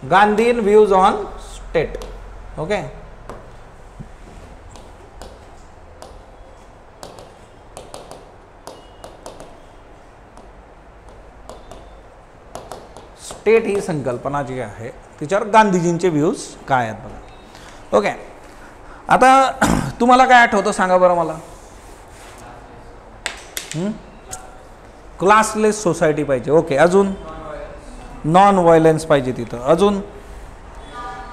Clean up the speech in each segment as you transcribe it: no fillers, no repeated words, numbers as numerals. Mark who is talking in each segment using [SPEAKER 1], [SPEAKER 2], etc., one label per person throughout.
[SPEAKER 1] Gandhian views on state. Okay, state ही संकल्पना जी आहे तिच्यावर गांधीजींचे व्ह्यूज काय आहेत बघा. ओके, आता तुम्हाला काय आठवतं सांगा बरं मला. क्लासलेस सोसायटी पाहिजे. ओके, अजून नॉन व्हायलन्स पाहिजे तिथं. अजून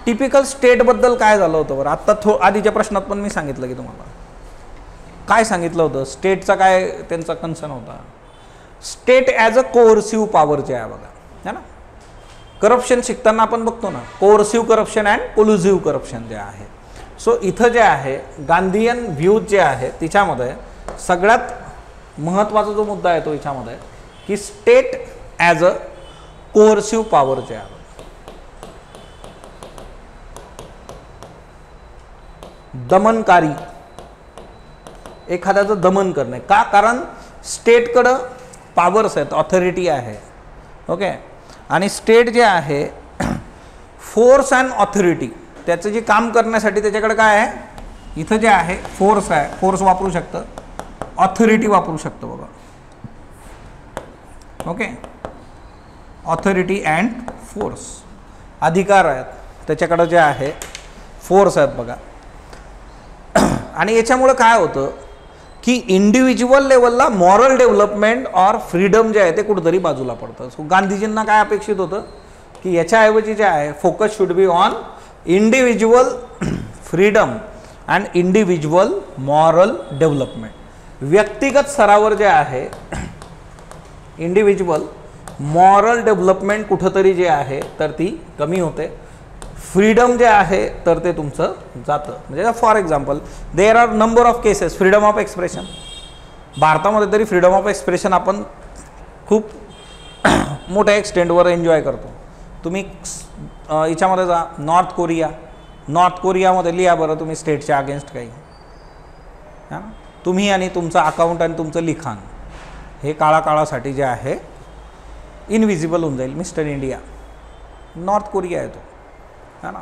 [SPEAKER 1] टिपिकल स्टेटबद्दल काय झालं होतं बरं. आत्ता आधीच्या प्रश्नात पण मी सांगितलं की तुम्हाला काय सांगितलं होतं. स्टेटचा काय त्यांचा कन्सर्न होता. State as a coercive power जे आहे बघा, है ना. करप्शन शिकताना आपण बघतो ना, कोअर्सिव्ह करप्शन अँड कोल्युसिव्ह करप्शन जे आहे. सो इथं जे आहे गांधीयन व्ह्यूज जे आहे तिच्यामध्ये सगळ्यात महत्त्वाचा जो मुद्दा आहे तो याच्यामध्ये की state as a coercive power जे आहे, दमनकारी, एखाद्याचं दमन करणे. का? कारण स्टेटकडं पॉवर्स आहेत, ऑथॉरिटी आहे. ओके, आणि स्टेट जे आहे फोर्स अँड ऑथॉरिटी, त्याचं जे काम करण्यासाठी त्याच्याकडे काय आहे, इथं जे आहे फोर्स आहे, फोर्स वापरू शकतं, ऑथॉरिटी वापरू शकतं बघा. ओके, ऑथॉरिटी अँड फोर्स, अधिकार आहेत त्याच्याकडं जे आहे, फोर्स आहेत बघा. आणि याच्यामुळं काय होतं की इंडिव्हिज्युअल लेवलला मॉरल डेव्हलपमेंट और फ्रीडम जे आहे ते कुठेतरी बाजूला पडतं. सो गांधीजींना काय अपेक्षित होतं की याच्याऐवजी जे आहे focus should be on individual freedom and individual moral development. व्यक्तिगत स्तरावर जे आहे इंडिव्हिज्युअल मॉरल डेव्हलपमेंट कुठंतरी जे आहे तर ती कमी होते. फ्रीडम जे आहे तर ते तुमचं जातं. म्हणजे for example there are number of cases freedom of expression. भारतामध्ये तरी फ्रीडम ऑफ एक्सप्रेशन आपण खूप मोठ्या एक्सटेंटवर एन्जॉय करतो. तुम्ही याच्यामध्ये जा, नॉर्थ कोरियामध्ये लिहा बरं तुम्ही स्टेटच्या अगेन्स्ट काही, हां, तुम्ही आणि तुमचं अकाउंट आणि तुमचं लिखाण हे काळासाठी जे आहे इनविजिबल होऊन जाईल. मिस्टर इंडिया नॉर्थ कोरिया आहे तो, है ना.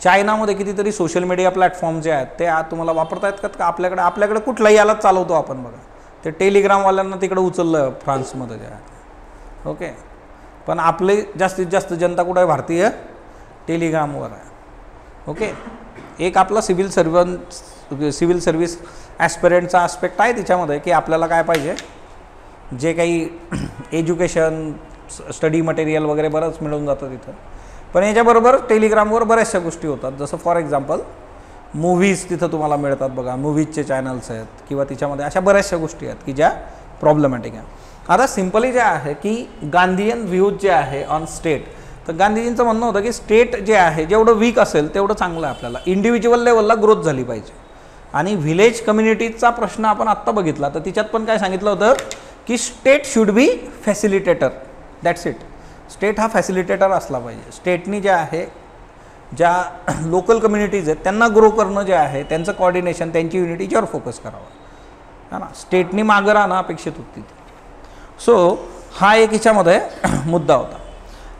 [SPEAKER 1] चायनामध्ये कितीतरी सोशल मीडिया प्लॅटफॉर्म जे आहेत ते तुम्हाला वापरता येत का? आपल्याकडे कुठलाही यालाच चालवतो आपण बघा. ते टेलिग्रामवाल्यांना तिकडे उचललं फ्रान्समध्ये जे आहे. ओके, पण आपले जास्तीत जास्त जनता कुठं आहे, भारतीय टेलिग्रामवर आहे. ओके, एक आपला सिव्हिल सर्व्हिस ॲस्पिरंटचा आस्पेक्ट आहे तिच्यामध्ये की आपल्याला काय पाहिजे, जे काही एज्युकेशन स्टडी मटेरियल वगैरे बरंच मिळून जातं तिथं. पण याच्याबरोबर टेलिग्रामवर बऱ्याचशा गोष्टी होतात. जसं फॉर एक्झाम्पल मूव्हीज तिथं तुम्हाला मिळतात बघा, मूव्हीजचे चॅनल्स आहेत किंवा तिच्यामध्ये अशा बऱ्याचशा गोष्टी आहेत की ज्या प्रॉब्लेमॅटिक आहे. आता सिम्पली जे आहे की गांधीयन व्ह्यूज जे आहे ऑन स्टेट, तर गांधीजींचं म्हणणं होतं की स्टेट जे आहे जेवढं वीक असेल तेवढं चांगलं आहे आपल्याला. इंडिव्हिज्युअल लेवलला ग्रोथ झाली पाहिजे. आणि व्हिलेज कम्युनिटीजचा प्रश्न आपण आत्ता बघितला तर तिच्यात पण काय सांगितलं होतं की state should be facilitator. That's it. State हा फॅसिलिटेटर असला पाहिजे. स्टेटनी जे आहे ज्या लोकल कम्युनिटीज आहेत त्यांना ग्रो करणं जे आहे, त्यांचं कोऑर्डिनेशन, त्यांची युनिटी याच्यावर फोकस करावं, है ना. स्टेटनी मागं राहणं अपेक्षित होती. सो हा एक हिच्यामध्ये मुद्दा होता.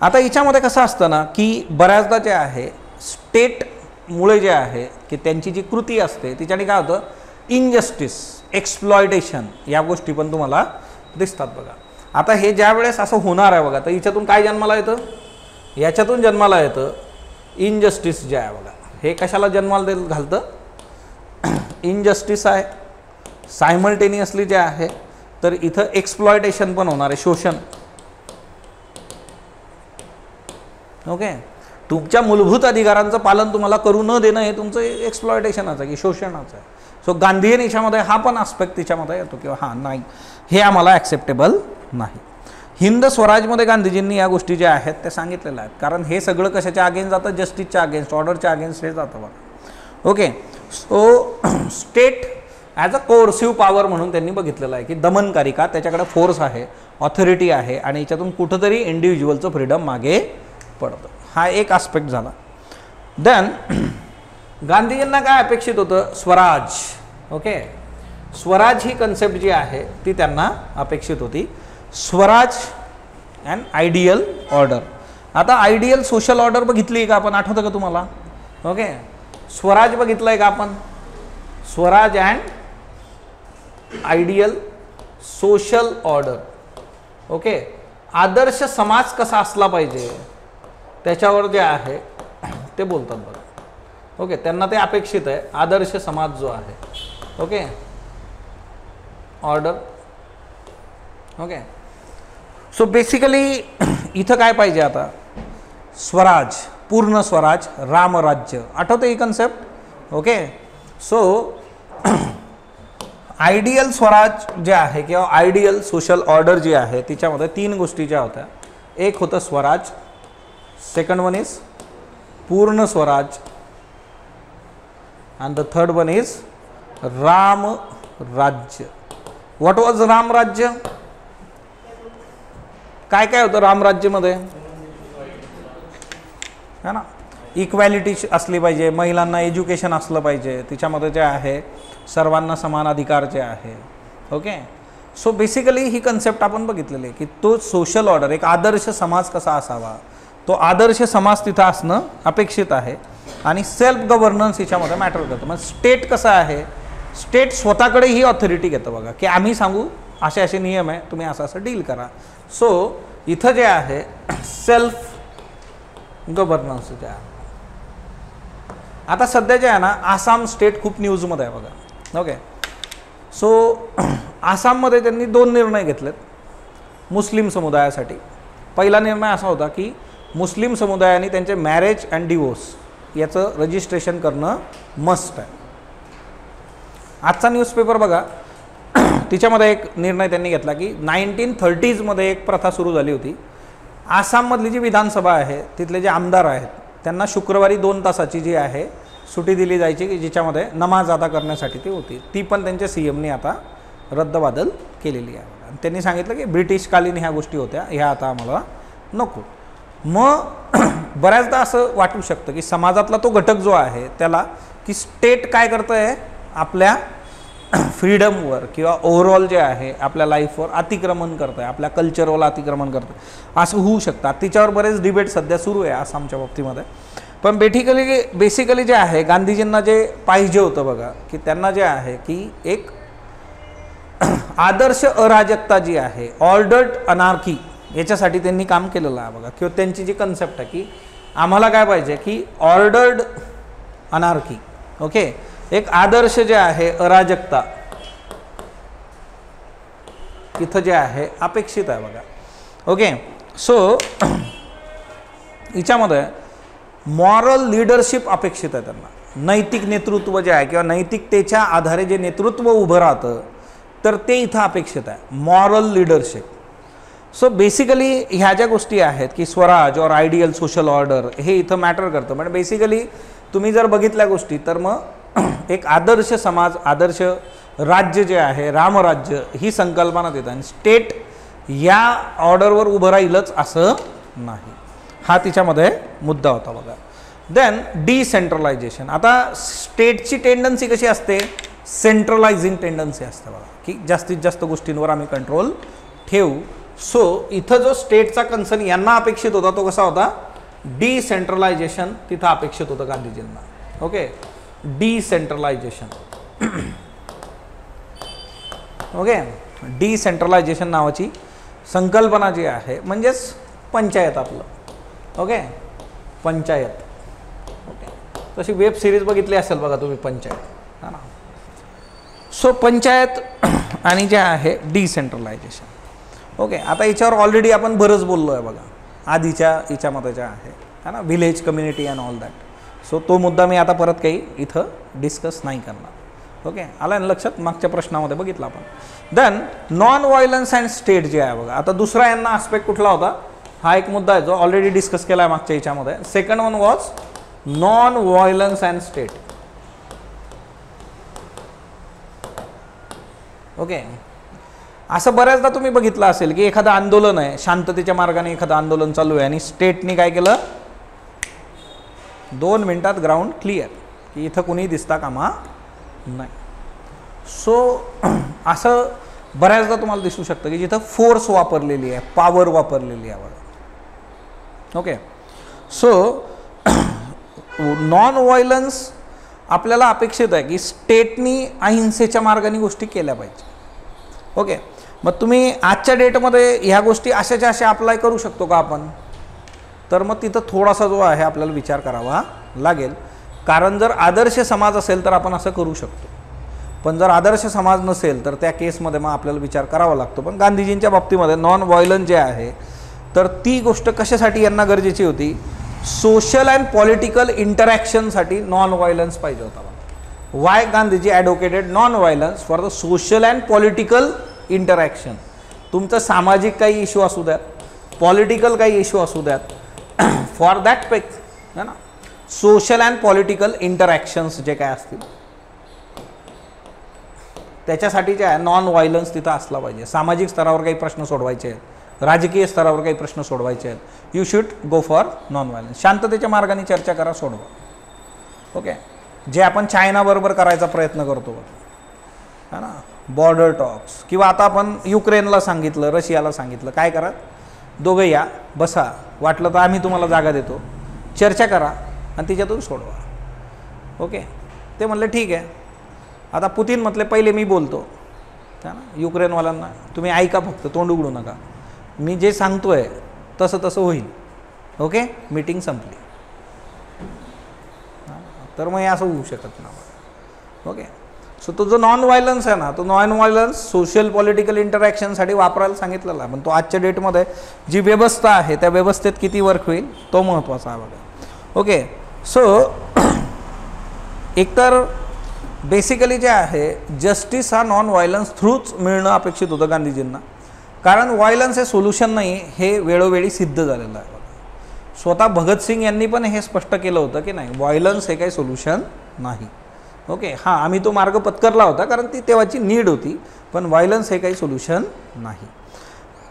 [SPEAKER 1] आता हिच्यामध्ये कसं असतं ना की बऱ्याचदा जे आहे स्टेटमुळे जे आहे की त्यांची जी कृती असते तिच्याने काय होतं, इनजस्टिस, एक्सप्लॉयटेशन या गोष्टी पण तुम्हाला दिसतात बघा. आता हे ज्या वेळेस असं होणार आहे बघा, तर याच्यातून काय जन्माला येतं, याच्यातून जन्माला येतं इनजस्टिस जे आहे बघा. हे कशाला जन्माला घालतं, इनजस्टिस आहे. सायमल्टेनियसली जे आहे तर इथं एक्सप्लॉयटेशन पण होणार आहे, शोषण. ओके, तुमच्या मूलभूत अधिकारांचं पालन तुम्हाला करू न देणं हे तुमचं एक्सप्लॉयटेशनच आहे की शोषणाचं आहे. सो गांधीयन याच्यामध्ये हा पण आस्पेक्ट तिच्यामध्ये येतो किंवा हां नाही, हे आम्हाला ॲक्सेप्टेबल नाही. हिंद स्वराजमध्ये गांधीजींनी या गोष्टी ज्या आहेत त्या सांगितलेल्या आहेत. कारण हे सगळं कशाच्या अगेन्स्ट जातं, जस्टिसच्या अगेन्स्ट, ऑर्डरच्या अगेन्स्ट हे जातं बघा. Okay, so state as a coercive power म्हणून त्यांनी बघितलेलं आहे की दमनकारी. का? त्याच्याकडे फोर्स आहे, ऑथॉरिटी आहे आणि याच्यातून कुठंतरी इंडिव्हिज्युअलचं फ्रीडम मागे पडतं. हा एक आस्पेक्ट झाला. देन गांधीजींना काय अपेक्षित होतं, स्वराज. ओके, स्वराज ही कन्सेप्ट जी आहे ती त्यांना अपेक्षित होती. Swaraj and ideal order. आता आयडियल सोशल ऑर्डर बघितली का आपण, आठवतं का तुम्हाला? ओके, स्वराज बघितलंय का आपण? Swaraj and ideal social order. Okay, आदर्श समाज कसा असला पाहिजे त्याच्यावर जे आहे ते बोलतात बघा. ओके, त्यांना ते अपेक्षित आहे आदर्श समाज जो आहे. Okay, order. Okay, so basically इथं काय पाहिजे आता? स्वराज, पूर्ण स्वराज, रामराज्य. आठवते ही concept? Okay, so ideal Swaraj जे आहे किंवा आयडियल सोशल ऑर्डर जी आहे तिच्यामध्ये 3 गोष्टी ज्या होत्या. एक होतं स्वराज, सेकंड वन इज पूर्ण Swaraj, and the third one is Ram राज्य. व्हॉट वॉज राम राज्य? काय काय होतं राम राज्यमध्ये? है ना, इक्वॅलिटी असली पाहिजे, महिलांना एज्युकेशन असलं पाहिजे, तिच्यामध्ये जे आहे सर्वांना समान अधिकार जे आहे. ओके, सो बेसिकली ही कन्सेप्ट आपण बघितलेली आहे की तो सोशल ऑर्डर, एक आदर्श समाज कसा असावा, तो आदर्श समाज तिथं असणं अपेक्षित आहे. आणि सेल्फ गव्हर्नन्स याच्यामध्ये मॅटर करतं. मग स्टेट कसं आहे? स्टेट स्वतःकडे ही ऑथॉरिटी घेतं बघा की आम्ही सांगू असे असे नियम आहे, तुम्ही असं असं डील करा. सो इथं जे आहे सेल्फ गव्हर्नन्स जे आहे. आता सध्या जे आहे ना, आसाम स्टेट खूप न्यूजमध्ये आहे बघा. ओके, सो आसाममध्ये त्यांनी 2 निर्णय घेतलेत मुस्लिम समुदायासाठी. पहिला निर्णय असा होता की मुस्लिम समुदायाने त्यांचे मॅरेज अँड डिवोर्स याचं रजिस्ट्रेशन करणं मस्ट आहे. आजचा न्यूजपेपर बघा, तिच्यामध्ये एक निर्णय त्यांनी घेतला की 1930s मध्ये एक प्रथा सुरू झाली होती. आसाममधली जी विधानसभा आहे तिथले जे आमदार आहेत त्यांना शुक्रवारी 2 तासाची जी आहे सुट्टी दिली जायची की जिच्यामध्ये नमाज अदा करण्यासाठी ती होती. ती पण त्यांच्या CMने आता रद्दबादल केलेली आहे. आणि त्यांनी सांगितलं की ब्रिटिशकालीन ह्या गोष्टी होत्या, ह्या आता आम्हाला नको. मग बऱ्याचदा असं वाटू शकतं की समाजातला तो घटक जो आहे त्याला की स्टेट काय करतं आहे, आपल्या फ्रीडमवर किंवा ओव्हरऑल जे आहे आपल्या लाईफवर अतिक्रमण करतं आहे, आपल्या कल्चरवर अतिक्रमण करतं आहे, असं होऊ शकतं. तिच्यावर बरेच डिबेट सध्या सुरू आहे आसामच्या बाबतीमध्ये. पण बेसिकली जे आहे गांधीजींना जे पाहिजे होतं बघा की त्यांना जे आहे की एक आदर्श अराजकता जी आहे, ऑर्डर्ड अनार्की, याच्यासाठी त्यांनी काम केलेलं आहे बघा. किंवा त्यांची जी कन्सेप्ट आहे की आम्हाला काय पाहिजे की ऑर्डर्ड अनार्की. ओके, एक आदर्श जे आहे अराजकता इथं जे आहे अपेक्षित आहे बघा. ओके, सो हिच्यामध्ये मॉरल लीडरशिप अपेक्षित आहे त्यांना. नैतिक नेतृत्व जे आहे किंवा नैतिकतेच्या आधारे जे नेतृत्व उभं राहतं तर ते इथं अपेक्षित आहे, मॉरल लीडरशिप. सो बेसिकली ह्या ज्या गोष्टी आहेत की स्वराज और आयडियल सोशल ऑर्डर हे इथं मॅटर करतं. पण बेसिकली तुम्ही जर बघितल्या गोष्टी तर मग एक आदर्श समाज, आदर्श राज्य जे आहे रामराज्य ही संकल्पना देतात. आणि स्टेट या ऑर्डरवर उभं राहीलच असं नाही, हा तिच्यामध्ये मुद्दा होता बघा. Then decentralization. आता स्टेटची टेंडन्सी कशी असते? सेंट्रलायझिंग टेंडन्सी असते बघा की जास्तीत जास्त गोष्टींवर आम्ही कंट्रोल ठेवू. सो इथं जो स्टेटचा कन्सर्न यांना अपेक्षित होता तो कसा होता? डिसेंट्रलायझेशन तिथं अपेक्षित होतं गांधीजींना. Okay, decentralisation. ओके, डिसेंट्रलायझेशन नावाची संकल्पना जी आहे म्हणजेच पंचायत आपलं. ओके, पंचायत. ओके, तशी वेब सिरीज बघितली असेल बघा तुम्ही पंचायत, हा ना. सो पंचायत आणि जे आहे डिसेंट्रलायझेशन. ओके, आता याच्यावर ऑलरेडी आपण बरंच बोललो आहे बघा आधीच्या याच्यामध्ये जे आहे, है ना, village community and all that. So तो मुद्दा मी आता परत काही इथं डिस्कस नाही करणार. ओके, आला ना लक्षात? मागच्या प्रश्नामध्ये बघितलं आपण. Then non violence and state जे आहे बघा. आता दुसरा यांना आस्पेक्ट कुठला होता? हा एक मुद्दा आहे जो ऑलरेडी डिस्कस केला आहे मागच्या याच्यामध्ये. Second one was non violence and state. Okay, असं बऱ्याचदा तुम्ही बघितलं असेल की एखादं आंदोलन आहे, शांततेच्या मार्गाने एखादं आंदोलन चालू आहे आणि स्टेटने काय केलं? 2 मिनिटात ग्राउंड क्लिअर की इथं कुणी दिसता कामा नाही. सो असं बऱ्याचदा तुम्हाला दिसू शकतं की जिथं फोर्स वापरलेली आहे, पॉवर वापरलेली आहे बघा. ओके. सो नॉन व्हायलन्स आपल्याला अपेक्षित आहे की स्टेटनी अहिंसेच्या मार्गाने गोष्टी केल्या पाहिजे. ओके. मग तुम्ही आजच्या डेटमध्ये ह्या गोष्टी अशाच्या अशा अप्लाय करू शकतो का आपण, तर मग तिथं थोडासा जो आहे आपल्याला विचार करावा लागेल. कारण जर आदर्श समाज असेल तर आपण असं करू शकतो, पण जर आदर्श समाज नसेल तर त्या केसमध्ये मग आपल्याला विचार करावा लागतो. पण गांधीजींच्या बाबतीमध्ये नॉन व्हायलन्स जे आहे तर ती गोष्ट कशासाठी यांना गरजेची होती, सोशल अँड पॉलिटिकल इंटरॅक्शनसाठी नॉन व्हायलन्स पाहिजे होता. Why Gandhiji advocated non violence for the social and political interaction. तुमचं सामाजिक काही इश्यू असू द्यात, पॉलिटिकल काही इश्यू असू द्यात, फॉर दॅट पेक है ना, सोशल अँड पॉलिटिकल इंटरॅक्शन्स जे काय असतील त्याच्यासाठी जे आहे नॉन व्हायलन्स तिथं असला पाहिजे. सामाजिक स्तरावर काही प्रश्न सोडवायचे आहेत, राजकीय स्तरावर काही प्रश्न सोडवायचे आहेत, you should go for non violence. शांततेच्या मार्गाने चर्चा करा, सोडवा. ओके. जे आपण चायनाबरोबर करायचा प्रयत्न करतो है ना, बॉर्डर टॉक्स, किंवा आता आपण युक्रेनला सांगितलं, रशियाला सांगितलं, काय करा दोघं या बसा, वाटलं तर आम्ही तुम्हाला जागा देतो, चर्चा करा आणि तिच्यातून सोडवा. ओके. ते म्हणले ठीक आहे. आता पुतीन म्हटले पहिले मी बोलतो है ना युक्रेनवाल्यांना, तुम्ही ऐका, फक्त तोंड उघडू नका, मी जे सांगतोय तसं तसं होईल. ओके. मीटिंग संपली. तर मग हे असं होऊ शकत नाही. ओके. सो तो जो नॉन व्हायलन्स आहे ना, तो नॉन व्हायलन्स सोशल पॉलिटिकल इंटरॅक्शनसाठी वापरायला सांगितलेला आहे, पण तो आजच्या डेटमध्ये जी व्यवस्था आहे त्या व्यवस्थेत किती वर्क होईल तो महत्त्वाचा आहे बघा. ओके. सो एकतर बेसिकली जे आहे जस्टिस हा नॉन व्हायलन्स थ्रूच मिळणं अपेक्षित होतं गांधीजींना, कारण व्हायलन्स हे सोल्युशन नाही, हे वेळोवेळी सिद्ध झालेलं आहे. स्वतः भगतसिंग यांनी पण हे स्पष्ट केलं होतं की नाही, व्हायलन्स हे काही सोल्युशन नाही. ओके. हां, आम्ही तो मार्ग पत्करला होता कारण ती तेव्हाची नीड होती, पण व्हायलन्स हे काही सोल्युशन नाही.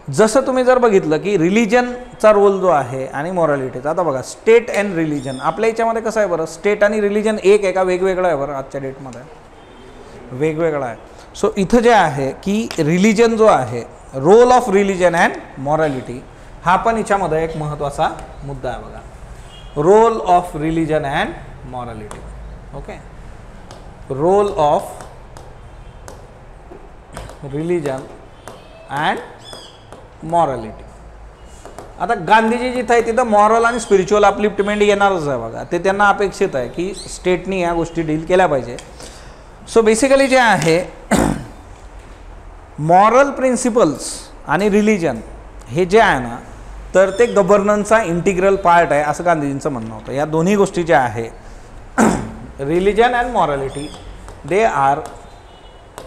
[SPEAKER 1] जसं तुम्ही जर बघितलं की रिलिजनचा रोल जो आहे आणि मॉरॅलिटीचा, आता बघा स्टेट अँड रिलिजन आपल्या याच्यामध्ये कसं आहे बरं, स्टेट आणि रिलिजन एक आहे का वेगवेगळं आहे बरं, आजच्या डेटमध्ये वेगवेगळं आहे. सो इथं जे आहे की रिलिजन जो आहे, role of religion and morality, हा पण याच्यामध्ये एक महत्त्वाचा मुद्दा आहे बघा. Role of religion and morality. Okay. Role of religion and morality. आता गांधीजी जिथं आहे तिथं मॉरल आणि स्पिरिच्युअल अपलिफ्टमेंट येणारच आहे बघा, ते त्यांना अपेक्षित आहे की स्टेटनी या गोष्टी डील केल्या पाहिजे. सो बेसिकली जे आहे मॉरल प्रिन्सिपल्स आणि रिलिजन हे जे आहे ना, तर ते गव्हर्नन्सचा इंटिग्रल पार्ट आहे असं गांधीजींचं म्हणणं होतं. या दोन्ही गोष्टी ज्या आहे religion and morality, they are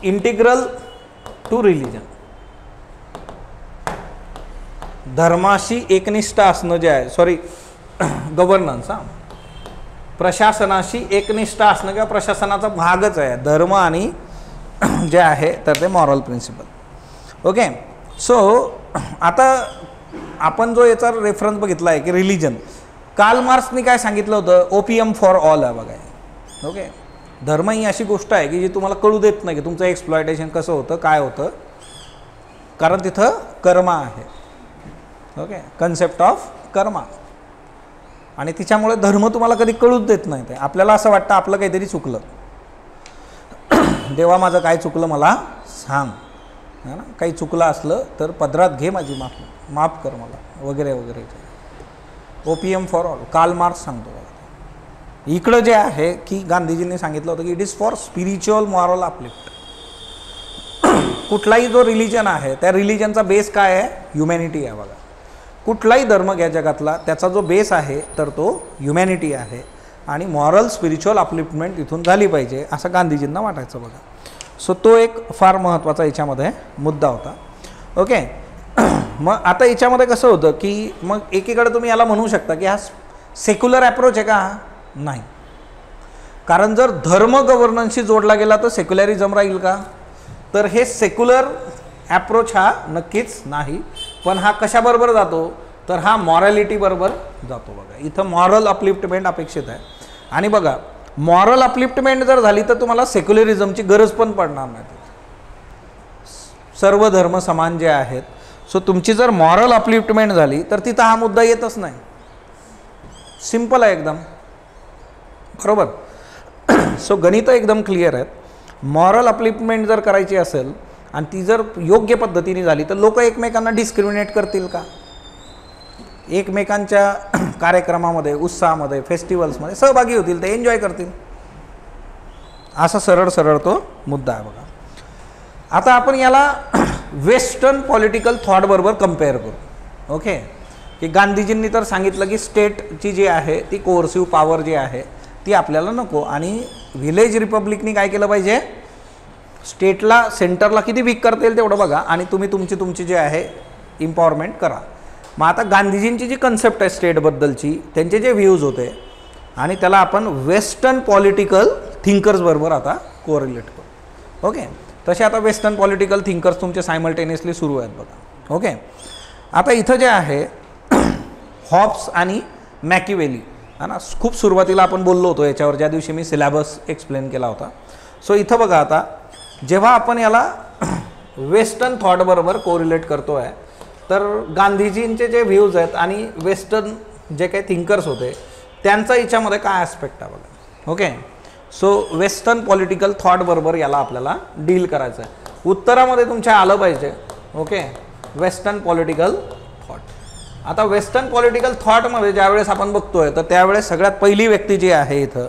[SPEAKER 1] integral to religion. धर्माशी एकनिष्ठा असणं जे आहे, सॉरी गव्हर्नन्स, हां, प्रशासनाशी एकनिष्ठा असणं किंवा प्रशासनाचा भागच आहे धर्म आणि जे आहे तर ते मॉरल प्रिन्सिपल. ओके. सो आता आपण जो याचा रेफरन्स बघितला आहे की रिलिजन, कार्ल मार्क्सनी काय सांगितलं होतं, ओपियम फॉर ऑल आहे बघा. ओके. धर्म ही अशी गोष्ट आहे की जी तुम्हाला कळू देत नाही की तुमचं एक्सप्लॉयटेशन कसं होतं, काय होतं, कारण तिथं कर्म आहे. ओके. कन्सेप्ट ऑफ कर्मा, आणि तिच्यामुळे धर्म तुम्हाला कधी कळूच देत नाही. ते आपल्याला असं वाटतं आपलं काहीतरी चुकलं, देवा माझं काय चुकलं मला सांग, है ना, काही चुकलं असलं तर पदरात घे, माझी माफ कर मला, वगैरे वगैरे. Opium for all Karl Marx सांगतो. इकडं जे आहे की गांधीजींनी सांगितलं होतं की it is for spiritual moral uplift. कुठलाही जो रिलिजन आहे त्या रिलिजनचा बेस काय आहे, ह्युमॅनिटी आहे बघा. कुठलाही धर्म घ्या जगातला, त्याचा जो बेस आहे तर तो ह्युमॅनिटी आहे, आणि मॉरल स्पिरिच्युअल अपलिफ्टमेंट इथून झाली पाहिजे असं गांधीजींना वाटायचं बघा. सो तो एक फार महत्त्वाचा याच्यामध्ये मुद्दा होता. ओके. मग आता याच्यामध्ये कसं होतं की मग एकीकडे तुम्ही याला म्हणू शकता की हा सेक्युलर ॲप्रोच आहे का, नाही, कारण जर धर्म गव्हर्नन्सशी जोडला गेला तर सेक्युलरिझम राहील का, तर हे सेक्युलर ॲप्रोच हा नक्कीच नाही. पण हा कशाबरोबर जातो, तर हा मॉरॅलिटी बरोबर जातो बघा. इथं मॉरल अपलिफ्टमेंट अपेक्षित आहे, आणि बघा मॉरल अपलिफ्टमेंट जर झाली तर तुम्हाला सेक्युलरिझमची गरज पण पडणार नाही. सर्व धर्म समान जे आहेत, सो तुमची जर मॉरल अपलिफ्टमेंट झाली तर तिथं हा मुद्दा येतच नाही. सिंपल आहे एकदम, बरोबर. सो गणित एकदम क्लिअर आहेत. मॉरल अपलिफ्टमेंट जर करायची असेल आणि ती जर योग्य पद्धतीने झाली तर लोक एकमेकांना डिस्क्रिमिनेट करतील का? एकमेकांच्या कार्यक्रमामध्ये, उत्साहामध्ये, फेस्टिवल्समध्ये सहभागी होतील, ते एन्जॉय करतील. असा सरळ सरळ तो मुद्दा आहे बघा. आता आपण याला वेस्टर्न पॉलिटिकल थॉट बरोबर कम्पेअर करू. ओके, की गांधीजींनी तर सांगितलं की स्टेटची जी आहे ती कोर्सिव्ह पॉवर जी आहे ती आपल्याला नको, आणि व्हिलेज रिपब्लिकनी काय केलं पाहिजे, स्टेटला, सेंटरला किती वीक करता येईल तेवढं बघा, आणि तुम्ही तुमची जी आहे इम्पॉवरमेंट करा. मग आता गांधीजींची जी कन्सेप्ट आहे स्टेटबद्दलची, त्यांचे जे व्ह्यूज होते, आणि त्याला आपण वेस्टर्न पॉलिटिकल थिंकर्स बरोबर आता कोरिलेट करू. ओके, तसे आता वेस्टर्न पॉलिटिकल थिंकर्स तुमचे सायमल्टेनियसली सुरू आहेत बघा. ओके, आता इथं जे आहे हॉब्स आणि मॅकिवेली है ना, खूप सुरुवातीला आपण बोललो होतो याच्यावर ज्या दिवशी मी सिलेबस एक्सप्लेन केला होता. सो इथं बघा, आता जेव्हा आपण याला वेस्टर्न थॉट बरोबर कोरिलेट करतो आहे, तर गांधीजींचे जे व्ह्यूज आहेत आणि वेस्टर्न जे काही थिंकर्स होते त्यांचा याच्यामध्ये काय ॲस्पेक्ट आहे बघा. Okay, so western political thought बरोबर याला आपल्याला डील करायचं आहे. उत्तरामध्ये तुमच्या आलं पाहिजे. Okay, western political thought. आता वेस्टर्न पॉलिटिकल थॉटमध्ये ज्यावेळेस आपण बघतोय तर त्यावेळेस सगळ्यात पहिली व्यक्ती जी आहे इथं,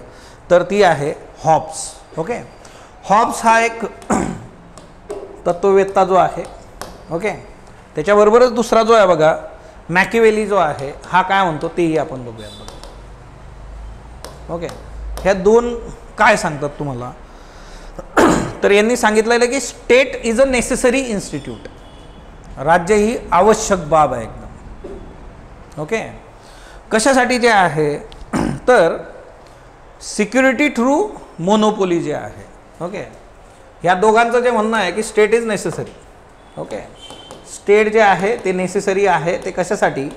[SPEAKER 1] तर ती आहे हॉब्स. ओके, हॉब्स हा एक तत्ववेत्ता जो आहे. ओके, त्याच्याबरोबरच दुसरा जो आहे बघा मॅकिवेली जो आहे, हा काय म्हणतो तेही आपण बघूयात बघा. ओके, ह्या दोन काय सांगतात तुम्हाला, तर यांनी सांगितलेलं की state is a necessary institute, राज्य ही आवश्यक बाब आहे एकदम. ओके, कशासाठी जे आहे, तर सिक्युरिटी थ्रू मोनोपोली जे आहे. ओके, ह्या दोघांचं जे म्हणणं आहे की state is necessary. Okay, state जे आहे ते नेसेसरी आहे, ते कशासाठी,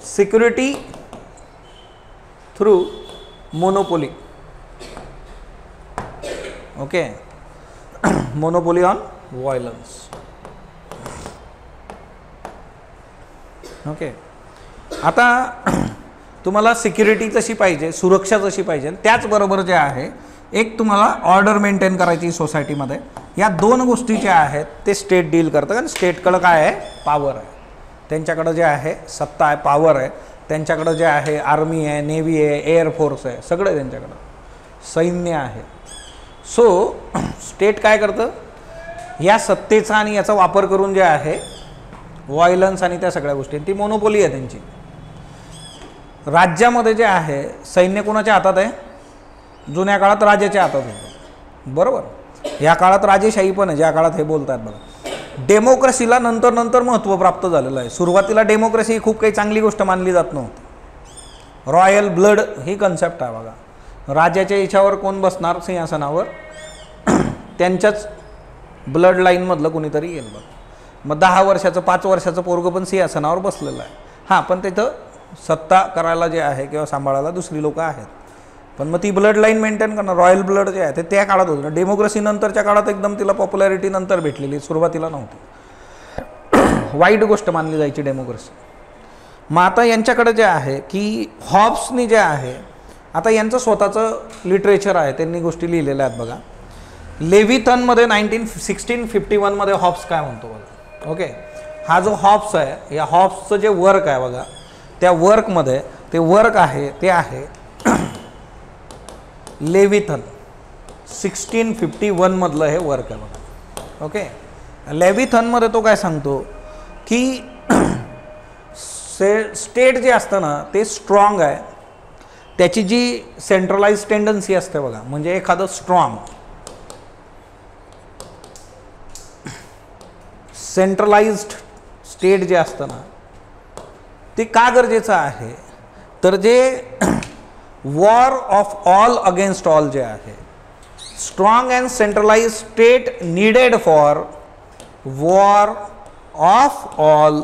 [SPEAKER 1] security through monopoly. Okay, monopoly on violence. Okay, आता तुम्हाला सिक्युरिटी जशी पाहिजे, सुरक्षा जशी पाहिजे, त्याचबरोबर जे आहे एक तुम्हाला ऑर्डर मेंटेन करायची सोसायटीमध्ये, या दोन गोष्टी ज्या आहेत ते स्टेट डील करतं. कारण स्टेटकडं काय आहे, पॉवर आहे, त्यांच्याकडं जे आहे सत्ता आहे, पॉवर आहे, त्यांच्याकडं जे आहे आर्मी आहे, नेव्ही आहे, एअरफोर्स आहे, सगळं त्यांच्याकडं सैन्य आहे. सो स्टेट काय करतं, या सत्तेचा आणि याचा वापर करून जे आहे व्हायलन्स आणि त्या सगळ्या गोष्टी, ती मोनोपोली आहे त्यांची. राज्यामध्ये जे आहे सैन्य कोणाच्या हातात आहे, जुन्या काळात राजाच्या हातात होतं, बरोबर. या काळात राजेशाही पण आहे, ज्या काळात हे बोलतात बघा. डेमोक्रेसीला नंतर नंतर महत्त्व प्राप्त झालेलं आहे. सुरुवातीला डेमोक्रेसी ही खूप काही चांगली गोष्ट मानली जात नव्हती. रॉयल ब्लड ही कन्सेप्ट आहे बघा. राजाच्या याच्यावर कोण बसणार सिंहासनावर, त्यांच्याच ब्लड लाईनमधलं कोणीतरी येईल बघ. मग 10 वर्षाचं 5 वर्षाचं पोरगं पण सिंहासनावर बसलेलं आहे. हां, पण तिथं सत्ता करायला जे आहे किंवा सांभाळायला दुसरी लोकं आहेत, पण मग ती ब्लड लाईन मेंटेन करणं, रॉयल ब्लड जे आहे ते त्या काळात होतं. डेमोक्रेसी नंतरच्या काळात एकदम तिला पॉप्युलॅरिटी नंतर भेटलेली, सुरुवातीला नव्हती. वाईट गोष्ट मानली जायची डेमोक्रेसी. मग आता यांच्याकडे जे आहे की हॉब्सनी जे आहे, आता यांचं स्वतःचं लिटरेचर आहे, त्यांनी गोष्टी लिहिलेल्या आहेत बघा. लेव्हिथनमध्ये 1651 मध्ये हॉब्स काय म्हणतो बघा. ओके, हा जो हॉब्स आहे, या हॉब्सचं जे वर्क आहे बघा, त्या वर्कमध्ये ते वर्क आहे ते आहे लेव्हिथन 1651 मधलं हे वर्क आहे बघा. ओके, लेव्हिथनमध्ये तो काय सांगतो की स्टेट जे असतं ना ते स्ट्रॉंग आहे, त्याची जी सेंट्रलाइज टेंडन्सी असते बघा, म्हणजे एखादं स्ट्रॉंग सेंट्रलाइज्ड स्टेट जे असतं ना ते का गरजेचं आहे, तर जे war of all against all जे आहे, strong and centralize state needed for war of all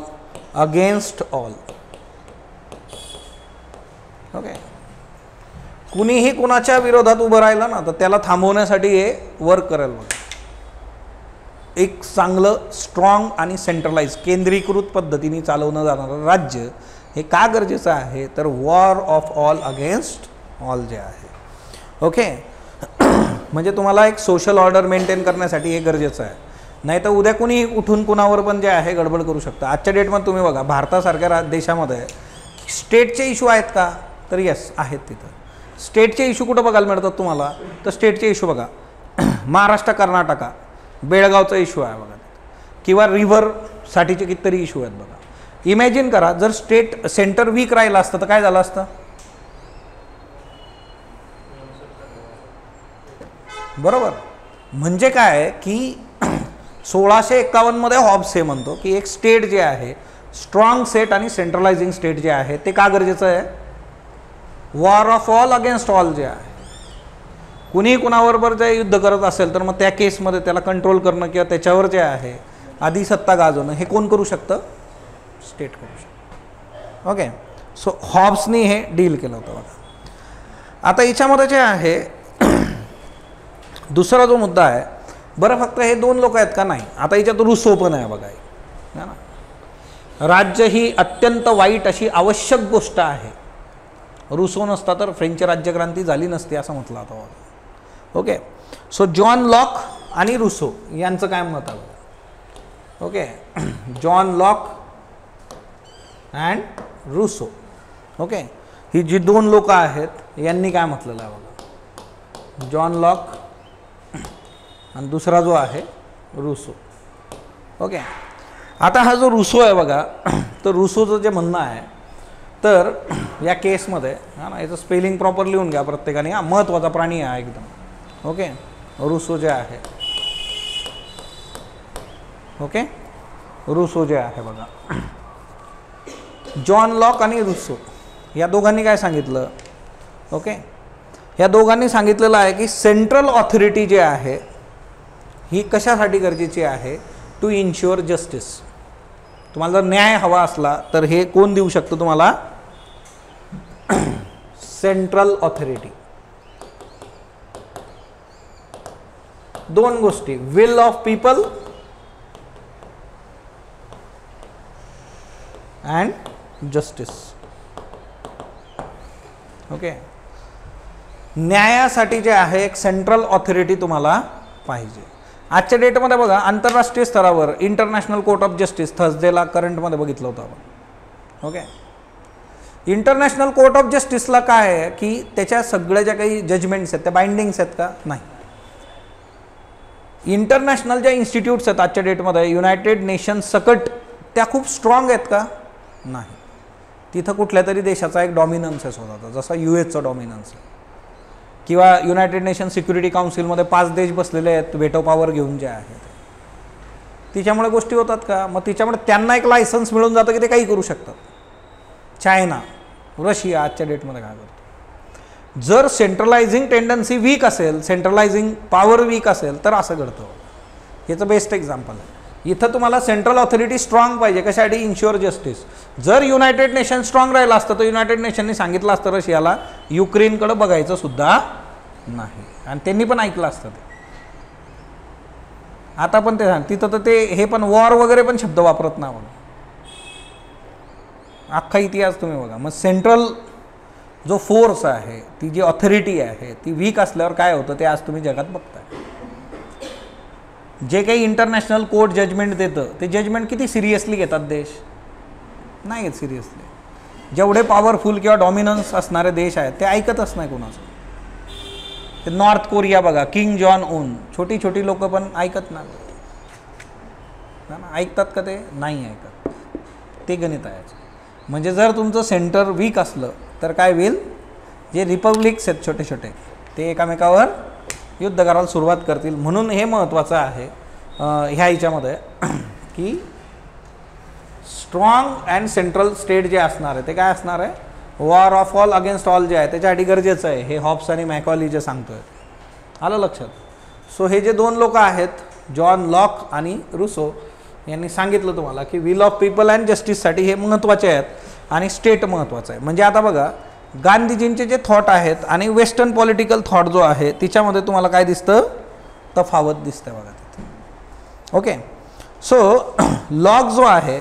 [SPEAKER 1] against all. Okay, कुणीही कुणाच्या विरोधात उभं राहिलं ना तर त्याला थांबवण्यासाठी हे वर्क करेल बघा. एक चांगलं स्ट्रॉंग आणि सेंट्रलाइज केंद्रीकृत पद्धतीने चालवणं जाणारं राज्य हे का गरजेचं आहे, तर war of all against all जे आहे. ओके, म्हणजे तुम्हाला एक सोशल ऑर्डर मेंटेन करण्यासाठी हे गरजेचं आहे. नाही तर उद्या कुणी उठून कुणावर पण जे आहे गडबड करू शकतं. आजच्या डेटमध्ये तुम्ही बघा, भारतासारख्या देशामध्ये स्टेटचे इश्यू आहेत का, तर यस आहेत. तिथं स्टेटचे इश्यू कुठं बघायला मिळतात तुम्हाला, तर स्टेटचे इश्यू बघा, महाराष्ट्र कर्नाटका बेळगावचा इश्यू आहे बघा, किंवा रिव्हरसाठीचे कितीतरी इश्यू आहेत बघा. इमॅजिन करा, जर स्टेट सेंटर वीक राहिलं असतं तर काय झालं असतं. बरोबर, म्हणजे काय की 1651 मध्ये हॉब्स हे म्हणतो की एक स्टेट जे आहे स्ट्रॉंग सेट आणि सेंट्रलायझिंग स्टेट जे आहे ते का गरजेचं आहे, war of all against all जे आहे. कुणी कुणाबरोबर जे युद्ध करत असेल तर मग त्या केसमध्ये त्याला कंट्रोल करणं किंवा त्याच्यावर जे आहे आधी सत्ता गाजवणं हे कोण करू शकतं, स्टेट करू शकतं. ओके, सो हॉब्सनी हे डील केलं होतं बघा. आता याच्यामध्ये जे आहे दुसरा जो मुद्दा आहे, बरं फक्त हे दोन लोक आहेत का, नाही. आता याच्यात रुसो पण आहे बघा ना. राज्य ही अत्यंत वाईट अशी आवश्यक गोष्ट आहे. रुसो नसता तर फ्रेंच राज्यक्रांती झाली नसती असं म्हटलं आता. ओके, सो जॉन लॉक आणि रुसो यांचं काय मत आहे. Okay, John Locke and Rousseau. Okay, ही जी दोन लोक आहेत यांनी काय म्हटलेलं आहे बघा, जॉन लॉक आणि दुसरा जो आहे रुसो. ओके, आता हा जो रुसो आहे बघा, तर रुसोचं जे म्हणणं आहे, तर या केसमध्ये हा ना, याचं स्पेलिंग प्रॉपर लिहून घ्या प्रत्येकाने. हा महत्त्वाचा प्राणी आहे एकदम. ओके, रुसो जे आहे, ओके, रुसो जे आहे बघा, जॉन लॉक आणि रुसो या दोघांनी काय सांगितलं. ओके, या दोघांनी सांगितलेलं आहे की सेंट्रल ऑथॉरिटी जे आहे ही कशासाठी गरजेची आहे, टू इन्श्युअर जस्टिस. तुम्हाला जर न्याय हवा असला तर हे कोण देऊ शकतो तुम्हाला, सेंट्रल ऑथॉरिटी. दोन गोष्टी, will of people and justice. Okay, न्यायासाठी जे आहे एक सेंट्रल ऑथॉरिटी तुम्हाला पाहिजे. आजच्या डेटमध्ये बघा, आंतरराष्ट्रीय स्तरावर इंटरनॅशनल कोर्ट ऑफ जस्टिस थर्सडेला करंटमध्ये बघितलं होतं आपण. ओके, इंटरनॅशनल कोर्ट ऑफ जस्टिसला काय आहे की त्याच्या सगळ्या ज्या काही जजमेंट्स आहेत त्या बाइंडिंग्स आहेत का, नाही. इंटरनॅशनल ज्या इन्स्टिट्यूट्स आहेत आजच्या डेटमध्ये युनायटेड नेशन्स सकट त्या खूप स्ट्रॉंग आहेत का, नाही. तिथं कुठल्या तरी देशाचा एक डॉमिनन्स आहे स्वतःचा, जसा US डॉमिनन्स आहे, किंवा युनायटेड नेशन सिक्युरिटी काउन्सिलमध्ये 5 देश बसलेले आहेत व्हेटो पॉवर घेऊन जे आहेत. तिच्यामुळे गोष्टी होतात का, मग तिच्यामुळे त्यांना एक लायसन्स मिळून जातं की ते काही करू शकतात. चायना, रशिया आजच्या डेटमध्ये काय करतो, जर सेंट्रलायझिंग टेंडन्सी वीक असेल, सेंट्रलायझिंग पॉवर वीक असेल तर असं घडतं. याचं बेस्ट एक्झाम्पल आहे. इथं तुम्हाला सेंट्रल ऑथॉरिटी स्ट्रॉंग पाहिजे, कशासाठी, इन्श्युअर जस्टिस. जर युनायटेड नेशन स्ट्रॉंग राहिलं असतं तर युनायटेड नेशननी सांगितलं असतं रशियाला युक्रेनकडे बघायचं सुद्धा नाही, आणि त्यांनी पण ऐकलं असतं ते. आता पण ते सांग, तिथं तर ते हे पण वॉर वगैरे पण शब्द वापरत नाही म्हणून. अख्खा इतिहास तुम्ही बघा. मग सेंट्रल जो फोर्स आहे, ती जी ऑथॉरिटी आहे ती वीक असल्यावर काय होतं ते आज तुम्ही जगात बघताय. जे काही इंटरनॅशनल कोर्ट जजमेंट देतं ते जजमेंट किती सिरियसली घेतात देश, नाही घेत सिरियसली. जेवढे पॉवरफुल किंवा डॉमिनन्स असणारे देश आहेत ते ऐकतच नाही कोणाचं. ते नॉर्थ कोरिया बघा, किंग जॉन उन, छोटी छोटी लोक पण ऐकत नाही. ऐकतात का ते, नाही ऐकत. ते गणित आहे. म्हणजे जर तुमचं सेंटर वीक असलं तर काय होईल, जे रिपब्लिक्स आहेत छोटे छोटे ते एकामेकावर युद्ध करायला सुरुवात करतील. म्हणून हे महत्त्वाचं आहे ह्या ह्याच्यामध्ये की स्ट्रॉंग अँड सेंट्रल स्टेट जे असणार आहे ते काय असणार आहे, war of all against all जे आहे त्याच्यासाठी गरजेचं आहे. हे हॉब्स आणि मॅकॉली जे सांगतोय, आलं लक्षात. सो हे जे दोन लोक आहेत जॉन लॉक आणि रुसो यांनी सांगितलं तुम्हाला की विल ऑफ पीपल अँड जस्टिससाठी हे महत्त्वाचे आहेत आणि स्टेट महत्त्वाचं आहे. म्हणजे आता बघा, गांधीजींचे जे थॉट आहेत आणि वेस्टर्न पॉलिटिकल थॉट जो आहे तिच्यामध्ये तुम्हाला काय दिसतं, तफावत दिसतं बघा तिथे. ओके, सो लॉक जो आहे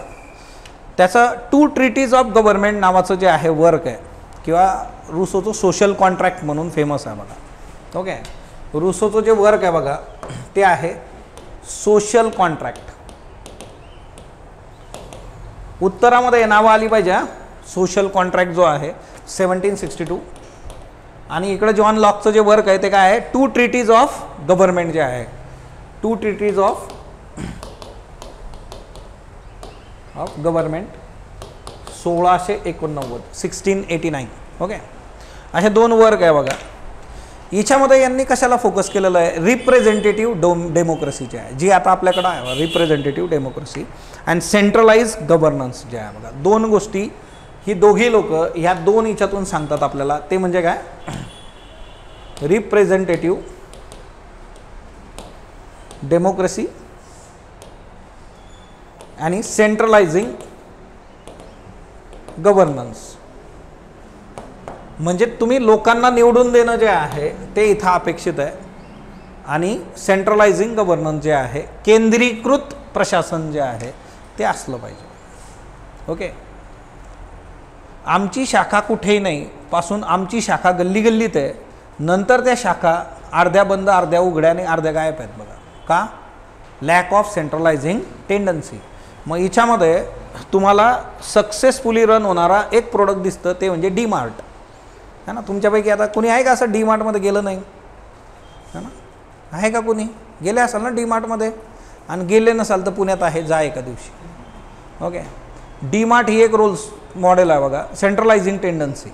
[SPEAKER 1] त्याचं टू ट्रिटीज ऑफ गव्हर्नमेंट नावाचं जे आहे वर्क आहे, किंवा रुसोचं सोशल कॉन्ट्रॅक्ट म्हणून फेमस आहे बघा. ओके, रुसोचं जे वर्क आहे बघा ते आहे सोशल कॉन्ट्रॅक्ट. उत्तरामध्ये नावं आली पाहिजे. सोशल कॉन्ट्रॅक्ट जो आहे 1762. आणि इकडे जॉन लॉकचं जे वर्क आहे ते काय आहे, टू ट्रिटीज ऑफ गव्हर्नमेंट जे आहे, two treaties of government 1689, 1689. Okay, असे दोन वर्क आहे बघा. याच्यामध्ये यांनी कशाला फोकस केलेलं आहे, रिप्रेझेंटेटिव्ह डेमोक्रेसीचे आहे, जी आता आपल्याकडे आहे representative democracy and centralize governance जे आहे बघा. दोन गोष्टी ही दोघी लोक ह्या दोन याच्यातून सांगतात आपल्याला. ते म्हणजे काय, रिप्रेझेंटेटिव्ह डेमोक्रेसी आणि सेंट्रलाइजिंग गव्हर्नन्स. म्हणजे तुम्ही लोकांना निवडून देणं जे आहे ते इथं अपेक्षित आहे, आणि सेंट्रलाइजिंग गव्हर्नन्स जे आहे, केंद्रीकृत प्रशासन जे आहे ते असलं पाहिजे. ओके, आमची शाखा कुठेही नाही पासून आमची शाखा गल्ली गल्लीत आहे, नंतर त्या शाखा अर्ध्या बंद अर्ध्या उघड्या आणि अर्ध्या गायब आहेत बघा. का, लॅक ऑफ सेंट्रलाइजिंग टेंडन्सी. मग याच्यामध्ये तुम्हाला सक्सेसफुली रन होणारा एक प्रोडक्ट दिसतं, ते म्हणजे डी मार्ट है ना. तुमच्यापैकी आता कुणी आहे का असं डी मार्टमध्ये गेलं नाही है ना, आहे का कुणी, गेले असाल ना डी मार्टमध्ये, आणि गेले नसाल तर पुण्यात आहे, जा एका दिवशी. ओके, डी मार्ट ही एक रोल्स मॉडेल आहे बघा, सेंट्रलाइजिंग टेंडन्सी.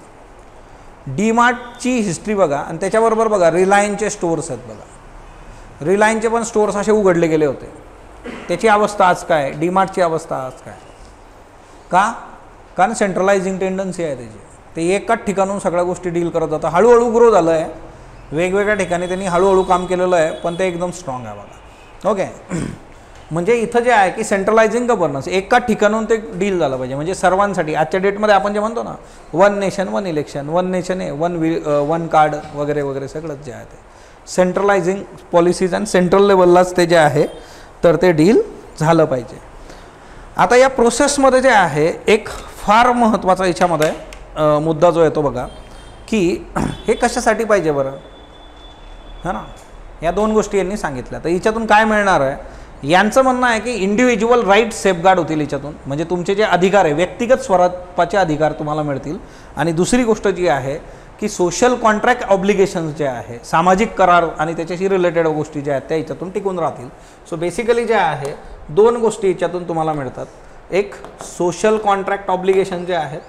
[SPEAKER 1] डी मार्टची हिस्ट्री बघा, आणि त्याच्याबरोबर बघा रिलायन्सचे स्टोअर्स आहेत बघा. रिलायन्सचे पण स्टोअर्स असे उघडले गेले होते. त्याची अवस्था आज काय, डी मार्टची अवस्था आज काय. का, कारण सेंट्रलाइजिंग टेंडन्सी आहे त्याची. ते एकाच ठिकाणून सगळ्या गोष्टी डील करत जातं. हळूहळू ग्रो झालं आहे, वेगवेगळ्या ठिकाणी त्यांनी हळूहळू काम केलेलं आहे, पण ते एकदम स्ट्रॉंग आहे बघा. ओके, म्हणजे इथं जे आहे की सेंट्रलाइजिंग गव्हर्नन्स एकाच ठिकाणून ते डील झालं पाहिजे, म्हणजे सर्वांसाठी. आजच्या डेटमध्ये आपण जे म्हणतो ना, one nation one election, one nation आहे वन कार्ड वगैरे वगैरे सगळंच जे आहे ते सेंट्रलाइजिंग पॉलिसीज अँड सेंट्रल लेवललाच ते जे आहे तर ते डील झालं पाहिजे. आता या प्रोसेसमध्ये जे आहे एक फार महत्त्वाचा याच्यामध्ये मुद्दा जो येतो बघा, की हे कशासाठी पाहिजे बरं है ना. या दोन गोष्टी यांनी सांगितल्या. तर याच्यातून काय मिळणार आहे, यांचं म्हणणं आहे की इंडिव्हिज्युअल राईट सेफगार्ड होतील याच्यातून, म्हणजे तुमचे जे अधिकार आहे व्यक्तिगत स्वरूपाचे अधिकार तुम्हाला मिळतील. आणि दुसरी गोष्ट जी आहे की सोशल कॉन्ट्रॅक्ट ऑब्लिगेशन्स जे आहे, सामाजिक करार आणि त्याच्याशी रिलेटेड गोष्टी ज्या आहेत त्या याच्यातून टिकून राहतील. सो बेसिकली जे आहे दोन गोष्टी याच्यातून तुम्हाला मिळतात. एक सोशल कॉन्ट्रॅक्ट ऑब्लिगेशन जे आहेत,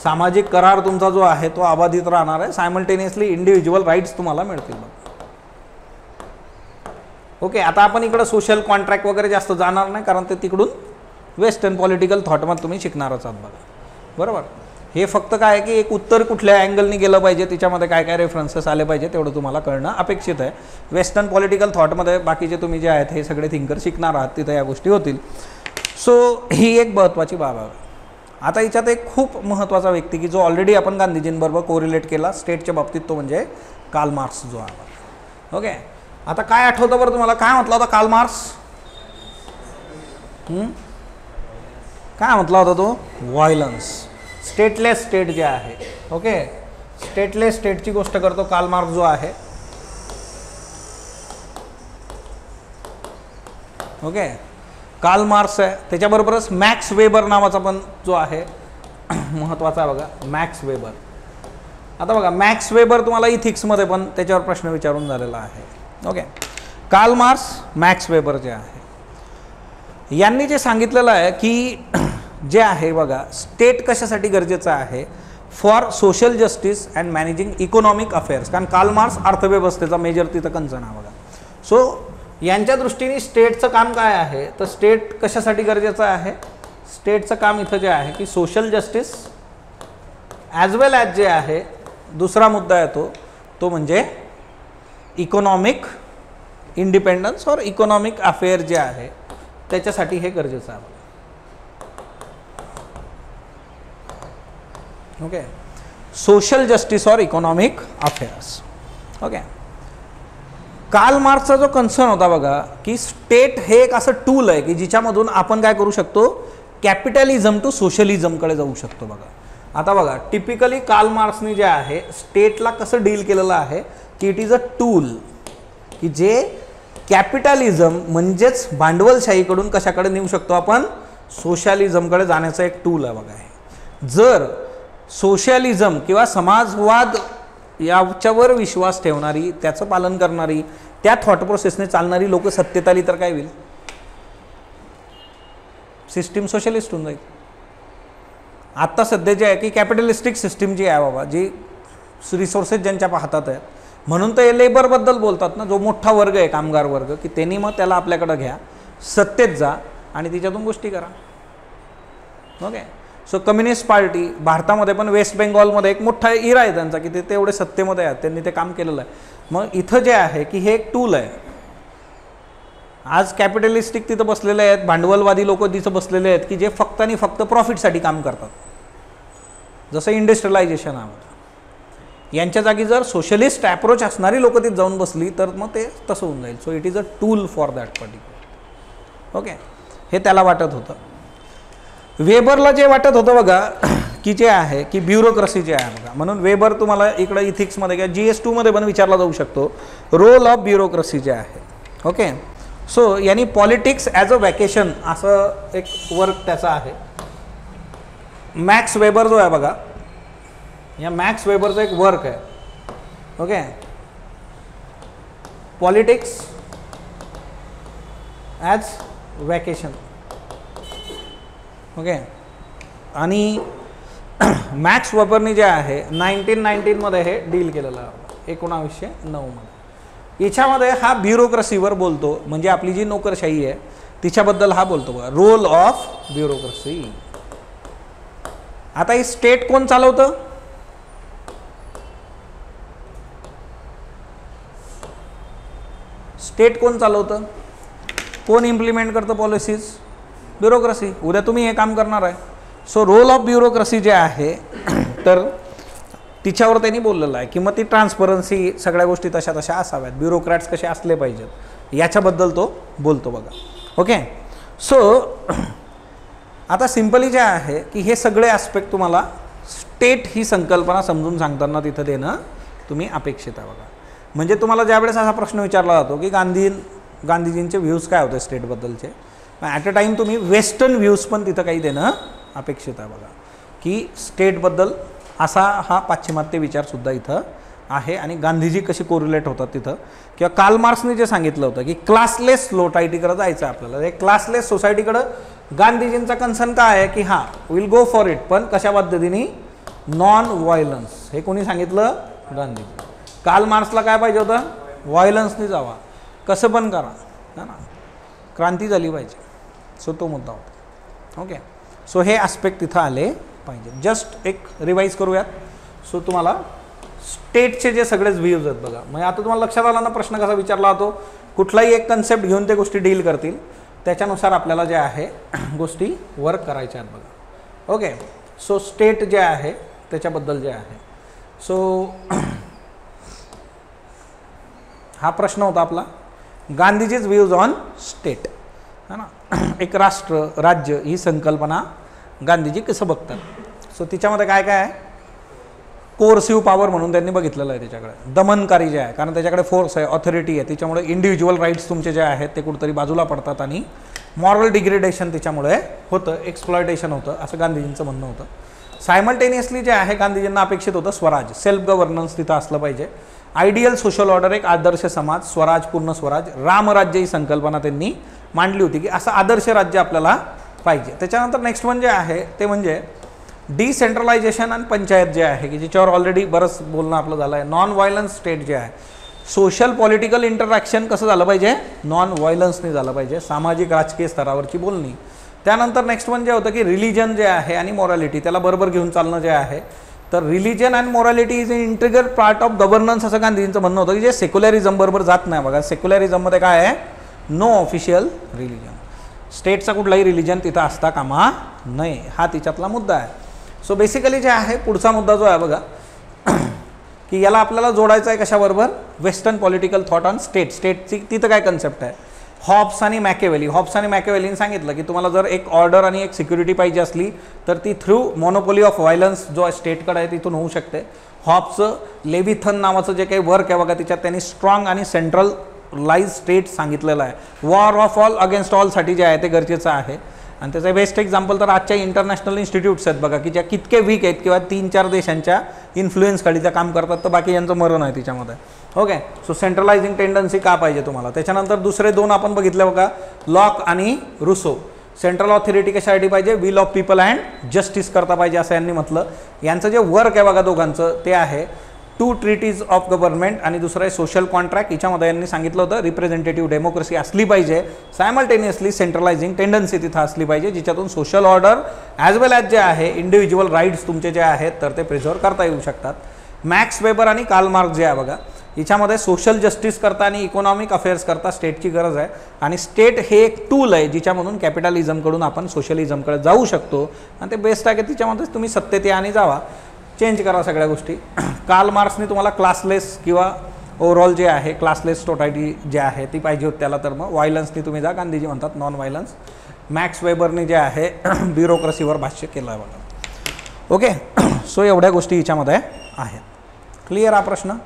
[SPEAKER 1] सामाजिक करार तुमचा जो आहे तो अबाधित राहणार आहे. सायमल्टेनियसली इंडिव्हिज्युअल राईट्स तुम्हाला मिळतील. ओके, आता आपण इकडं सोशल कॉन्ट्रॅक्ट वगैरे जास्त जाणार नाही, कारण ते तिकडून वेस्टर्न पॉलिटिकल थॉटमध्ये तुम्ही शिकणारच आहात बघा. बरोबर, हे फक्त काय आहे की एक उत्तर कुठल्या अँगलनी गेलं पाहिजे, त्याच्यामध्ये काय काय रेफरन्सेस आले पाहिजे तेवढं तुम्हाला कळणं अपेक्षित आहे. वेस्टर्न पॉलिटिकल थॉटमध्ये बाकीचे तुम्ही जे आहेत हे सगळे थिंकर शिकणार आहात, तिथं या गोष्टी होतील. सो ही एक महत्त्वाची बाब आहे. आता याच्यात एक खूप महत्त्वाचा व्यक्ती की जो ऑलरेडी आपण गांधीजींबरोबर कोरिलेट केला स्टेटच्या बाबतीत, तो म्हणजे कार्ल मार्क्स जो आहे. ओके, आता काय आठवतं बरं तुम्हाला, काय म्हटलं होता कार्ल मार्क्स, काय म्हटला होता तो, व्हायलन्स, स्टेटलेस स्टेट जे आहे. ओके, स्टेटलेस स्टेटची गोष्ट करतो कार्ल मार्क्स जो आहे. ओके, कार्ल मार्क्स आहे, त्याच्याबरोबरच मॅक्स वेबर नावाचा पण जो आहे महत्त्वाचा आहे बघा, मॅक्स वेबर. आता बघा मॅक्स वेबर तुम्हाला इथिक्समध्ये पण त्याच्यावर प्रश्न विचारून झालेला आहे. Okay, Karl Marx, max weber जे आहे यांनी जे सांगितलेलं आहे की जे आहे बघा स्टेट कशासाठी गरजेचं आहे, for social justice and managing economic affairs. कारण कार्ल मार्क्स अर्थव्यवस्थेचा मेजर तिथं कन्सर्न आहे बघा. सो यांच्या दृष्टीने स्टेटचं काम काय आहे, तर स्टेट कशासाठी गरजेचं आहे, स्टेटचं काम इथं जे आहे की सोशल जस्टिस ॲज वेल ॲज जे आहे दुसरा मुद्दा येतो तो म्हणजे इकॉनॉमिक इंडिपेंडन्स और इकॉनॉमिक अफेअर जे आहे त्याच्यासाठी हे गरजेचं आहे. ओके, सोशल जस्टिस और इकॉनॉमिक अफेअर्स. ओके, कार्ल मार्क्सचा जो कन्सर्न होता बघा की स्टेट हे एक असं टूल आहे की जिच्यामधून आपण काय करू शकतो, कॅपिटलिझम टू सोशलिझमकडे जाऊ शकतो बघा. आता बघा टिपिकली कार्ल मार्क्सने जे आहे स्टेटला कसं डील केलेलं आहे की इट इज अ टूल, की जे कॅपिटलिझम म्हणजेच भांडवलशाहीकडून कशाकडे नेऊ शकतो आपण, सोशलिझमकडे जाण्याचं एक टूल आहे बघा हे. जर सोशलिझम किंवा समाजवाद याच्यावर विश्वास ठेवणारी, त्याचं पालन करणारी, त्या थॉट प्रोसेसने चालणारी लोक सत्तेत आली तर काय होईल, सिस्टीम सोशलिस्ट होऊन जाईल. आत्ता सध्या जे आहे की कॅपिटलिस्टिक सिस्टीम जी आहे बाबा, जी रिसोर्सेस ज्यांच्या हातात आहेत, म्हणून तर लेबरबद्दल बोलतात ना, जो मोठा वर्ग आहे कामगार वर्ग, की त्यांनी मग त्याला आपल्याकडे घ्या, सत्तेत जा आणि तिच्यातून गोष्टी करा. ओके. सो कम्युनिस्ट पार्टी भारतामध्ये पण वेस्ट बेंगॉलमध्ये एक मोठा इरा आहे त्यांचा, की ते तेवढे सत्तेमध्ये आहेत, त्यांनी ते काम केलेलं आहे. मग इथं जे आहे की हे एक टूल आहे. आज कॅपिटलिस्टिक तिथं बसलेले आहेत, भांडवलवादी लोक तिथं बसलेले आहेत की जे फक्त आणि फक्त प्रॉफिटसाठी काम करतात, जसं इंडस्ट्रियलायझेशन आहे. यांच्या जागी जर सोशलिस्ट अप्रोच असणारी लोक तिथे जाऊन बसली तर मग ते तसं होऊन जाईल. So it is a tool for that particular. Okay. हे त्याला वाटत होतं. वेबरला जे वाटत होतं बघा की जे आहे की ब्युरोक्रेसी जे आहे बघा, म्हणून वेबर तुम्हाला इकडं इथिक्समध्ये किंवा GS2 पण विचारला जाऊ शकतो, रोल ऑफ ब्युरोक्रेसी जे आहे. ओके. सो यांनी पॉलिटिक्स ॲज अ वॅकेशन असं एक वर्क त्याचा आहे. मॅक्स वेबर जो आहे बघा, या मॅक्स वेबरचं एक वर्क आहे. Okay. Politics as vacation. Okay. आणि मॅक्स वेबरनी जे आहे 1919 हे डील केलेलं आहे, 1909 याच्यामध्ये हा ब्युरोक्रेसीवर बोलतो, म्हणजे आपली जी नोकरशाही आहे तिच्याबद्दल हा बोलतो बघा, रोल ऑफ ब्युरोक्रेसी. आता ही स्टेट कोण चालवतं, स्टेट कोण चालवतं, कोण इम्प्लिमेंट करतं पॉलिसीज, ब्युरोक्रेसी. उद्या तुम्ही हे काम करणार आहे. सो रोल ऑफ ब्युरोक्रेसी जे आहे तर तिच्यावर त्यांनी बोललेलं आहे की मग ती ट्रान्सपरन्सी, सगळ्या गोष्टी तशा तशा असाव्यात, ब्युरोक्रॅट्स कसे असले पाहिजेत, याच्याबद्दल तो बोलतो बघा. ओके. सो आता सिम्पली जे आहे की हे सगळे ॲस्पेक्ट तुम्हाला स्टेट ही संकल्पना समजून सांगताना तिथं देणं तुम्ही अपेक्षित आहे बघा. म्हणजे तुम्हाला ज्यावेळेस असा प्रश्न विचारला जातो की गांधीजींचे व्ह्यूज काय होते स्टेटबद्दलचे, ॲट अ टाईम तुम्ही वेस्टर्न व्ह्यूज पण तिथं काही देणं अपेक्षित आहे बघा, की स्टेटबद्दल असा हा पाश्चिमात्य विचारसुद्धा इथं आहे. आणि गांधीजी कशी कोरिलेट होतात तिथं, किंवा कार्ल मार्क्सने जे सांगितलं होतं की क्लासलेस सोसायटीकडे जायचं आहे आपल्याला, हे क्लासलेस सोसायटीकडं गांधीजींचा कन्सर्न काय आहे की हां विल गो फॉर इट, पण कशा पद्धतीने, नॉन व्हायलन्स. हे कोणी सांगितलं, गांधीजी. कार्ल मार्क्सला काय पाहिजे होतं, व्हायलन्सने जावा, कसं पण करा, है ना, क्रांती झाली पाहिजे. सो तो मुद्दा होता. ओके. सो हे ॲस्पेक्ट तिथं आले पाहिजे. जस्ट एक रिवाईज करूयात. सो तुम्हाला स्टेटचे जे सगळेच व्ह्यूज आहेत बघा, म्हणजे आता तुम्हाला लक्षात आला ना प्रश्न कसा विचारला जातो, कुठलाही एक कन्सेप्ट घेऊन ते गोष्टी डील करतील, त्याच्यानुसार आपल्याला जे आहे गोष्टी वर्क करायच्या आहेत बघा. ओके. सो स्टेट जे आहे त्याच्याबद्दल जे आहे, सो हा प्रश्न होता आपला, गांधीजीज व्ह्यूज ऑन स्टेट, है ना. एक राष्ट्र, राज्य ही संकल्पना गांधीजी कसं बघतात. सो तिच्यामध्ये काय काय आहे, कोर्सिव्ह पॉवर म्हणून त्यांनी बघितलेलं आहे त्याच्याकडे, दमनकारी जे आहे, कारण त्याच्याकडे फोर्स आहे, ऑथॉरिटी आहे, त्याच्यामुळे इंडिव्हिज्युअल राईट्स तुमचे जे आहेत ते कुठेतरी बाजूला पडतात आणि मॉरल डिग्रेडेशन त्याच्यामुळे होतं, एक्सप्लॉयटेशन होतं, असं गांधीजींचं म्हणणं होतं. सायमल्टेनियसली जे आहे गांधीजींना अपेक्षित होतं स्वराज, सेल्फ गव्हर्नन्स तिथं असलं पाहिजे, आयडियल सोशल ऑर्डर, एक आदर्श समाज, स्वराज, पूर्ण स्वराज, रामराज्य ही संकल्पना त्यांनी मांडली होती की असं आदर्श राज्य आपल्याला पाहिजे. त्याच्यानंतर नेक्स्ट वन जे आहे ते म्हणजे डिसेंट्रलायझेशन आणि पंचायत जे आहे की ज्याच्यावर ऑलरेडी बरंच बोलणं आपलं झालं आहे. नॉन व्हायलन्स स्टेट जे आहे, सोशल पॉलिटिकल इंटरॅक्शन कसं झालं पाहिजे, नॉन व्हायलन्सने झालं पाहिजे, सामाजिक राजकीय स्तरावरची बोलणी. त्यानंतर नेक्स्ट वन जे होतं की रिलिजन जे आहे आणि मॉरॅलिटी, त्याला बरोबर घेऊन चालणं जे आहे, तर religion and morality is a integral part of governance असं गांधीजींचं म्हणणं होतं की जे सेक्युलरिझम बरोबर जात नाही बघा. सेक्युलरिझममध्ये काय आहे, नो ऑफिशियल रिलिजन, स्टेटचा कुठलाही रिलिजन तिथं असता कामा नये, हा तिच्यातला मुद्दा आहे. सो बेसिकली जे आहे पुढचा मुद्दा जो आहे बघा की याला आपल्याला जोडायचं आहे कशाबरोबर, western political thought on state. स्टेटची तिथं काय कन्सेप्ट आहे, हॉब्स आणि मॅकेवेलीने सांगितलं की तुम्हाला जर एक ऑर्डर आणि एक सिक्युरिटी पाहिजे असली तर ती थ्रू मोनोपोली ऑफ व्हायलन्स जो स्टेटकडे आहे तिथून होऊ शकते. हॉब्सचं लेविथन नावाचं जे काही वर्क आहे बघा, त्याच्यात त्यांनी स्ट्रॉंग आणि सेंट्रलाइज स्टेट सांगितलेलं आहे. वॉर ऑफ ऑल अगेन्स्ट ऑलसाठी जे आहे ते गरजेचं आहे. आणि त्याचं बेस्ट एक्झाम्पल तर आजच्या इंटरनॅशनल इन्स्टिट्यूट्स आहेत बघा, की ज्या कितके वीक आहेत किंवा 3-4 देशांच्या इन्फ्लुएन्सखाली त्या काम करतात, तर बाकी यांचं मरण आहे तिच्यामध्ये. ओके, सो सेंट्रलायझिंग टेंडन्सी का पाहिजे तुम्हाला. त्याच्यानंतर दुसरे 2 आपण बघितले बघा, लॉक आणि रुसो. सेंट्रल ऑथॉरिटी कशासाठी पाहिजे, will of people and justice करता पाहिजे असं यांनी म्हटलं. यांचं जे वर्क आहे बघा दोघांचं ते आहे 2 ट्रीटीज ऑफ गव्हर्नमेंट आणि दुसरं आहे सोशल कॉन्ट्रॅक्ट. याच्यामध्ये यांनी सांगितलं होतं रिप्रेझेंटेटिव्ह डेमोक्रेसी असली पाहिजे, सायमल्टेनियसली सेंट्रलायझिंग टेंडन्सी तिथं असली पाहिजे, जिच्यातून सोशल ऑर्डर ॲज वेल ॲज जे आहे इंडिव्हिज्युअल राईट्स तुमचे जे आहेत तर ते प्रिझर्व करता येऊ शकतात. मॅक्स वेबर आणि कार्ल मार्क्स जे आहे बघा, याच्यामध्ये सोशल जस्टिस करता आणि इकॉनॉमिक अफेअर्स करता स्टेटची गरज आहे. आणि स्टेट हे एक टूल आहे जिच्यामधून कॅपिटलिझमकडून आपण सोशलिझमकडे जाऊ शकतो. आणि ते बेस्ट आहे की तिच्यामध्येच तुम्ही सत्तेत या आणि जावा, चेंज करा सगळ्या गोष्टी. कार्ल मार्क्सने तुम्हाला क्लासलेस किंवा ओव्हरऑल जे आहे क्लासलेस सोसायटी जे आहे ती पाहिजे होती त्याला, तर मग व्हायलन्सनी तुम्ही जा, गांधीजी म्हणतात नॉन व्हायलन्स. मॅक्स वेबरने जे आहे ब्युरोक्रेसीवर भाष्य केलं आहे बघा. ओके, सो एवढ्या गोष्टी याच्यामध्ये आहेत. क्लिअर हा प्रश्न.